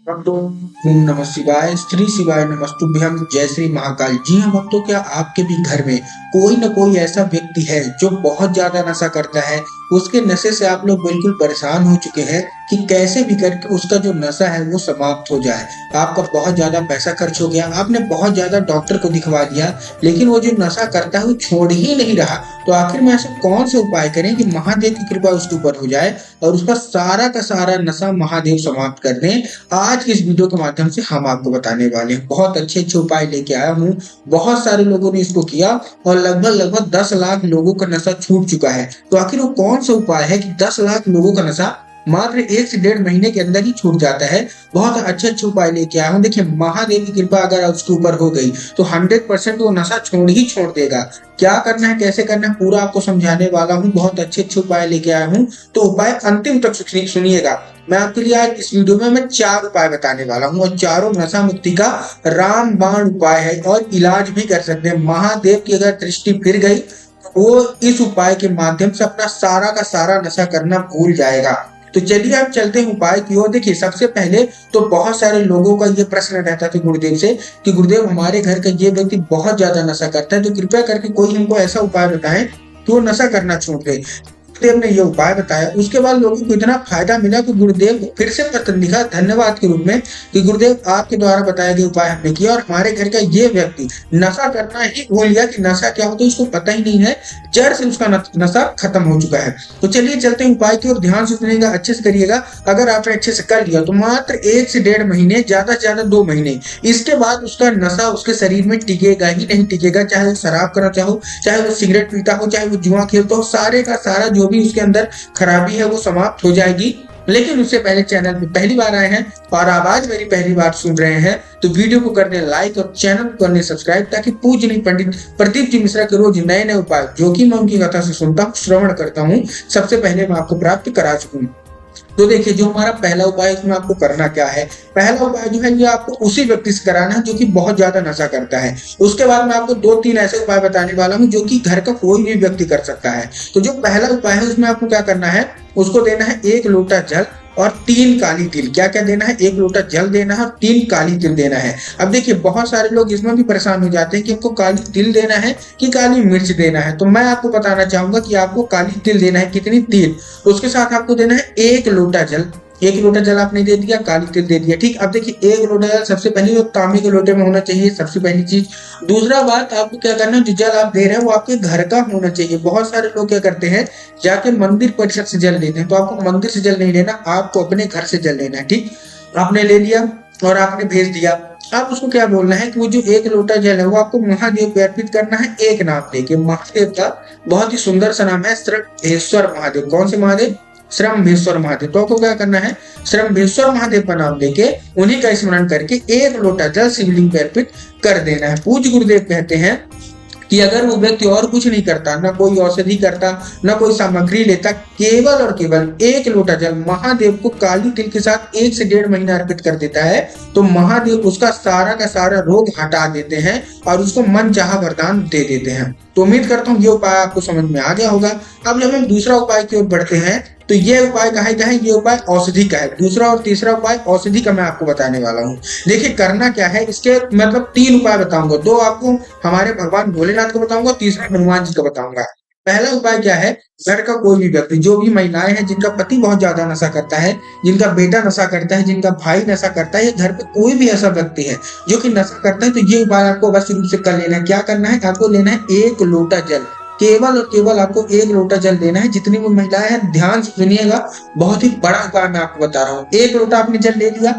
भक्तों, ओम नमः शिवाय, श्री शिवाय नमस्तुभ्यम, जय श्री महाकाल। जी हाँ भक्तों, क्या आपके भी घर में कोई न कोई ऐसा व्यक्ति है जो बहुत ज्यादा नशा करता है? उसके नशे से आप लोग बिल्कुल परेशान हो चुके हैं कि कैसे भी करके उसका जो नशा है वो समाप्त हो जाए। आपका बहुत ज्यादा पैसा खर्च हो गया, आपने बहुत ज्यादा डॉक्टर को दिखवा दिया, लेकिन वो जो नशा करता है वो छोड़ ही नहीं रहा। तो आखिर में ऐसे कौन से उपाय करें कि महादेव की कृपा उसके ऊपर हो जाए और उसका सारा का सारा नशा महादेव समाप्त कर दें? आज की इस वीडियो के माध्यम से हम आपको बताने वाले हैं। बहुत अच्छे अच्छे उपाय लेके आया हूँ। बहुत सारे लोगों ने इसको किया और लगभग लगभग 10 लाख लोगों का नशा छूट चुका है। तो आखिर वो कौन सा उपाय है कि 10 लाख लोगों का नशा मात्र 1 से 1.5 महीने के अंदर ही छूट जाता है? बहुत अच्छे अच्छे उपाय लेके आया हूँ। देखिए, महादेव की कृपा अगर उसके ऊपर हो गई तो 100% वो नशा छोड़ ही छोड़ देगा। क्या करना है, कैसे करना है, पूरा आपको समझाने वाला हूँ। बहुत अच्छे अच्छे उपाय लेके आया हूँ, तो उपाय अंतिम तक सुनिएगा। मैं आपके लिए आज इस वीडियो में मैं 4 उपाय बताने वाला हूँ और चारों नशा मुक्ति का रामबाण उपाय है और इलाज भी कर सकते हैं। महादेव की अगर दृष्टि फिर गई तो वो इस उपाय के माध्यम से अपना सारा का सारा नशा करना भूल जाएगा। तो चलिए आप चलते हैं उपाय की ओर। देखिए, सबसे पहले तो बहुत सारे लोगों का ये प्रश्न रहता था गुरुदेव से कि गुरुदेव, हमारे घर का ये व्यक्ति बहुत ज्यादा नशा करता है, तो कृपया करके कोई हमको ऐसा उपाय बताएं कि वो नशा करना छोड़ दे। गुरुदेव ने ये उपाय बताया, उसके बाद लोगों को इतना फायदा मिला कि गुरुदेव को फिर से पत्र लिखा धन्यवाद के रूप में कि गुरुदेव, आपके द्वारा बताया गया उपाय हमने किया और हमारे घर का ये व्यक्ति नशा करना ही भूल गया कि नशा क्या होता है उसको पता ही नहीं है, जड़ से उसका नशा खत्म हो चुका है। तो चलिए चलते हैं उपाय की ओर। ध्यान से सुनिएगा, अच्छे से करिएगा। अगर आपने अच्छे से कर लिया तो मात्र 1 से 1.5 महीने, ज्यादा से ज्यादा 2 महीने, इसके बाद उसका नशा उसके शरीर में टिकेगा ही नहीं टिकेगा। चाहे वो शराब करना चाहो, चाहे वो सिगरेट पीता हो, चाहे वो जुआ खेलता हो, सारे का सारा जो भी उसके अंदर खराबी है वो समाप्त हो जाएगी। लेकिन उससे पहले चैनल पे पहली बार आए हैं और आप आज मेरी पहली बार सुन रहे हैं तो वीडियो को करने लाइक और चैनल को करने सब्सक्राइब, ताकि पूजनीय पंडित प्रदीप जी मिश्रा के रोज नए नए उपाय जो कि मैं उनकी कथा से सुनता हूँ, श्रवण करता हूँ, सबसे पहले मैं आपको प्राप्त करा सकूं। तो देखिए, जो हमारा पहला उपाय है इसमें आपको करना क्या है। पहला उपाय जो है ये आपको उसी व्यक्ति से कराना है जो कि बहुत ज्यादा नशा करता है। उसके बाद मैं आपको 2-3 ऐसे उपाय बताने वाला हूँ जो कि घर का कोई भी व्यक्ति कर सकता है। तो जो पहला उपाय है उसमें आपको क्या करना है, उसको देना है 1 लोटा जल और 3 काली तिल। क्या क्या देना है, 1 लोटा जल देना है और 3 काली तिल देना है। अब देखिए, बहुत सारे लोग इसमें भी परेशान हो जाते हैं कि हमको काली तिल देना है कि काली मिर्च देना है। तो मैं आपको बताना चाहूंगा कि आपको काली तिल देना है। कितनी? 3। उसके साथ आपको देना है 1 लोटा जल। 1 लोटा जल आपने दे दिया, काली तिल दे दिया, ठीक। अब देखिए, 1 लोटा जल सबसे पहले वो तांबे के लोटे में होना चाहिए, सबसे पहली चीज। दूसरा बात, आपको क्या करना है, जो जल आप दे रहे हैं वो आपके घर का होना चाहिए। बहुत सारे लोग क्या करते हैं, जाके मंदिर परिसर से जल लेते हैं। तो आपको मंदिर से जल नहीं लेना, आपको अपने घर से जल लेना है, ठीक। आपने ले लिया और आपने भेज दिया। अब उसको क्या बोलना है कि वो जो 1 लोटा जल है वो आपको महादेव को अर्पित करना है एक नाम लेके। महादेव का बहुत ही सुंदर सा नाम है श्रम्भेश्वर महादेव। कौन से महादेव? श्रम्भेश्वर महादेव। तो आपको क्या करना है, श्रम्भेश्वर महादेव का नाम लेके उन्हीं का स्मरण करके 1 लोटा जल शिवलिंग पे अर्पित कर देना है। पूज्य गुरुदेव कहते हैं कि अगर वो व्यक्ति और कुछ नहीं करता, ना कोई औषधि करता, ना कोई सामग्री लेता, केवल और केवल 1 लोटा जल महादेव को काली तिल के साथ 1 से 1.5 महीना अर्पित कर देता है, तो महादेव उसका सारा का सारा रोग हटा देते हैं और उसको मन चाहा वरदान दे देते हैं। तो उम्मीद करता हूँ ये उपाय आपको समझ में आ गया होगा। अब जब हम दूसरा उपाय की ओर बढ़ते हैं तो ये उपाय का है, ये उपाय औषधि का है। दूसरा और तीसरा उपाय औषधि का मैं आपको बताने वाला हूँ। देखिए, करना क्या है, इसके मतलब 3 उपाय बताऊंगा। 2 आपको हमारे भगवान भोलेनाथ को बताऊंगा, तीसरा हनुमान जी को बताऊंगा। पहला उपाय क्या है, घर का कोई भी व्यक्ति, जो भी महिलाएं हैं जिनका पति बहुत ज्यादा नशा करता है, जिनका बेटा नशा करता है, जिनका भाई नशा करता है, या घर पे कोई भी ऐसा व्यक्ति है जो कि नशा करता है, तो ये उपाय आपको अवश्य रूप से कर लेना है। क्या करना है, आपको लेना है 1 लोटा जल। केवल और केवल आपको 1 लोटा जल देना है। जितनी भी महिलाएं हैं ध्यान से सुनिएगा, बहुत ही बड़ा उपाय मैं आपको बता रहा हूँ। 1 लोटा आपने जल ले लिया।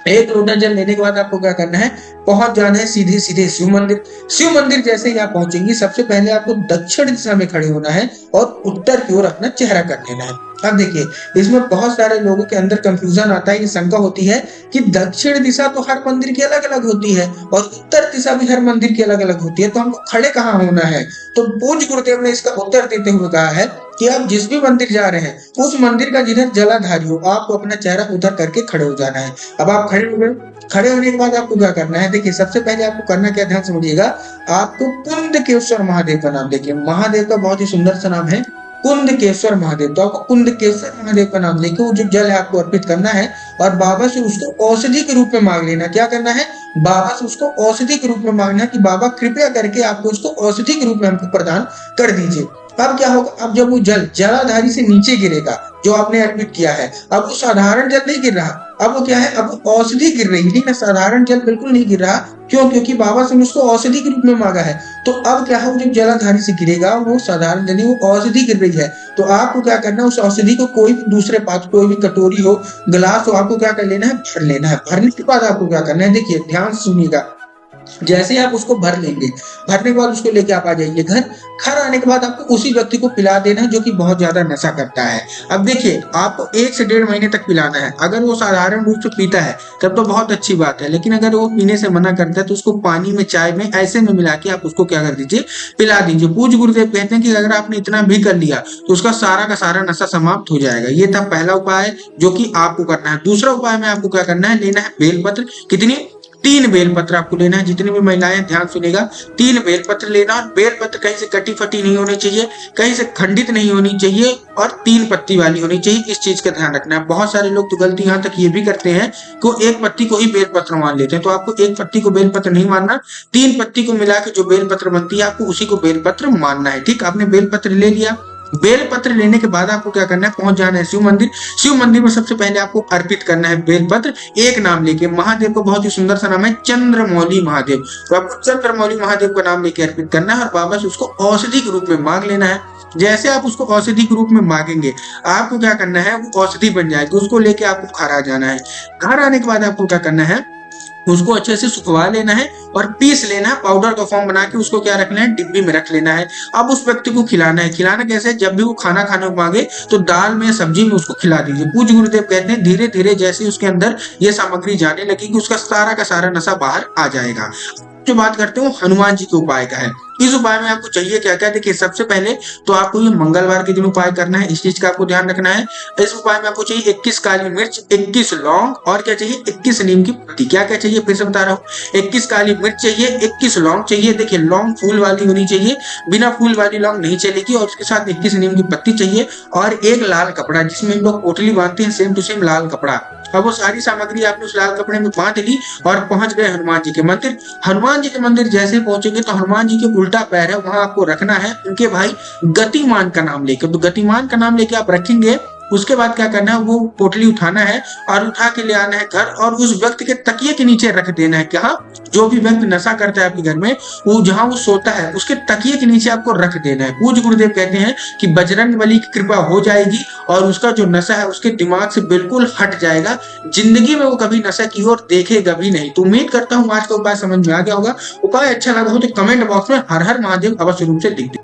1 लोटा जल लेने के बाद आपको क्या करना है, पहुंच जाना है सीधे सीधे शिव मंदिर। शिव मंदिर जैसे ही आप पहुंचेंगे, सबसे पहले आपको दक्षिण दिशा में खड़े होना है और उत्तर की ओर अपना चेहरा कर लेना है। अब देखिए, इसमें बहुत सारे लोगों के अंदर कंफ्यूजन आता है, ये शंका होती है कि दक्षिण दिशा तो हर मंदिर की अलग अलग होती है और उत्तर दिशा भी हर मंदिर की अलग अलग होती है, तो हमको खड़े कहाँ होना है। तो पूज्य गुरुदेव ने इसका उत्तर देते हुए कहा है कि आप जिस भी मंदिर जा रहे हैं उस मंदिर का जिधर जलाधारी हो, आपको अपना चेहरा उधर करके खड़े हो जाना है। अब आप खड़े हो गए, खड़े होने के बाद आपको क्या करना है, देखिए सबसे पहले आपको करना क्या, ध्यान समझिएगा। आपको कुंदकेश्वर महादेव का नाम, देखिए महादेव का बहुत ही सुंदर सा नाम है कुंदकेश्वर महादेव। तो आपको कुंदकेश्वर महादेव का नाम लेके वो जो जल है आपको अर्पित करना है और बाबा से उसको औषधि के रूप में मांग लेना। क्या करना है? बाबा से उसको औषधि के रूप में मांगना है कि बाबा कृपया करके आपको उसको औषधि के रूप में हमको प्रदान कर दीजिए। अब क्या होगा? अब जब वो जल जलाधारी से नीचे गिरेगा जो आपने अर्पित किया है, अब वो साधारण जल नहीं गिर रहा, अब वो क्या है? अब वो औषधि गिर रही है ना, साधारण जल बिल्कुल नहीं गिर रहा। क्यों? क्योंकि बाबा से उसको औषधि के रूप में मांगा है। तो अब क्या है? जब जलाधारी से गिरेगा वो साधारण जल नहीं, वो औषधि गिर रही है। तो आपको क्या करना है? उस औषधि को कोई भी दूसरे पात्र, कोई भी कटोरी हो, गिलास हो, आपको क्या कर लेना है? भर लेना है। भरने के बाद आपको क्या करना है? देखिए ध्यान से सुनिएगा। जैसे आप उसको भर लेंगे, भरने के बाद उसको लेके आप आ जाइए घर। घर आने के बाद आपको उसी व्यक्ति को पिला देना है जो कि बहुत ज्यादा नशा करता है। अब देखिए आपको 1 से 1.5 महीने तक पिलाना है। अगर वो साधारण रूप से पीता है तब तो बहुत अच्छी बात है, लेकिन अगर वो पीने से मना करता है तो उसको पानी में, चाय में, ऐसे में मिला के आप उसको क्या कर दीजिए? पिला दीजिए। पूज्य गुरुदेव कहते हैं कि अगर आपने इतना भी कर लिया तो उसका सारा का सारा नशा समाप्त हो जाएगा। ये था पहला उपाय जो कि आपको करना है। दूसरा उपाय में आपको क्या करना है? लेना है बेलपत्र। कितनी? 3 बेलपत्र आपको लेना है। जितनी भी महिलाएं ध्यान सुनेगा, 3 बेलपत्र लेना। और बेलपत्र कहीं से कटी फटी नहीं होनी चाहिए, कहीं से खंडित नहीं होनी चाहिए और 3 पत्ती वाली होनी चाहिए। इस चीज का ध्यान रखना है। बहुत सारे लोग तो गलती यहाँ तक ये भी करते हैं कि वो 1 पत्ती को ही बेलपत्र मान लेते हैं। तो आपको 1 पत्ती को बेलपत्र नहीं मानना, 3 पत्ती को मिला के जो बेलपत्र बनती है आपको उसी को बेलपत्र मानना है। ठीक, आपने बेलपत्र ले लिया। बेलपत्र लेने के बाद आपको क्या करना है? पहुंच जाना है शिव मंदिर। शिव मंदिर में सबसे पहले आपको अर्पित करना है बेलपत्र। एक नाम लेके, महादेव को बहुत ही सुंदर सा नाम है चंद्रमौली महादेव। तो आपको चंद्रमौली महादेव का नाम लेके अर्पित करना है और बाबा से उसको औषधि के रूप में मांग लेना है। जैसे आप उसको औषधि के रूप में मांगेंगे, आपको क्या करना है? वो औषधि बन जाएगी। उसको लेके आपको घर आ जाना है। घर आने के बाद आपको क्या करना है? उसको अच्छे से सुखवा लेना है और पीस लेना है। पाउडर का फॉर्म बना के उसको क्या रखना है? डिब्बी में रख लेना है। अब उस व्यक्ति को खिलाना है। खिलाना कैसे? जब भी वो खाना खाने को मांगे तो दाल में, सब्जी में उसको खिला दीजिए। पूज्य गुरुदेव कहते हैं धीरे धीरे जैसे उसके अंदर ये सामग्री जाने लगेगी उसका सारा का सारा नशा बाहर आ जाएगा। जो बात करते हो हनुमान जी के उपाय का है। इस उपाय में आपको चाहिए क्या क्या? देखिए सबसे पहले तो आपको ये मंगलवार के दिन उपाय करना है। इस चीज का आपको ध्यान रखना है। इस उपाय में आपको चाहिए 21 काली मिर्च, 21 लौंग और क्या चाहिए? 21 नीम की पत्ती। क्या क्या चाहिए? फिर से बता रहा हूँ। 21 काली मिर्च चाहिए, 21 लौंग चाहिए। देखिए लौंग फूल वाली होनी चाहिए, बिना फूल वाली लौंग नहीं चलेगी। और उसके साथ 21 नीम की पत्ती चाहिए और एक लाल कपड़ा जिसमें हम लोग पोटली बांधते हैं, सेम टू सेम लाल कपड़ा। अब वो सारी सामग्री आपने उस लाल कपड़े में बांध ली और पहुंच गए हनुमान जी के मंदिर। हनुमान जी के मंदिर जैसे पहुंचेंगे तो हनुमान जी के उल्टा पैर है वहां आपको रखना है उनके भाई गतिमान का नाम लेकर। तो गतिमान का नाम लेके आप रखेंगे। उसके बाद क्या करना है? वो पोटली उठाना है और उठा के ले आना है घर और उस व्यक्ति के तकिए के नीचे रख देना है। क्या? जो भी व्यक्ति नशा करता है आपके घर में, वो जहां वो सोता है उसके तकिए के नीचे आपको रख देना है। पूज्य गुरुदेव कहते हैं कि बजरंग बली की कृपा हो जाएगी और उसका जो नशा है उसके दिमाग से बिल्कुल हट जाएगा। जिंदगी में वो कभी नशा की ओर देखेगा भी नहीं। तो उम्मीद करता हूँ आज का उपाय समझ में आ गया होगा। उपाय अच्छा लगा हो तो कमेंट बॉक्स में हर हर महादेव अवश्य रूप से लिख दीजिए।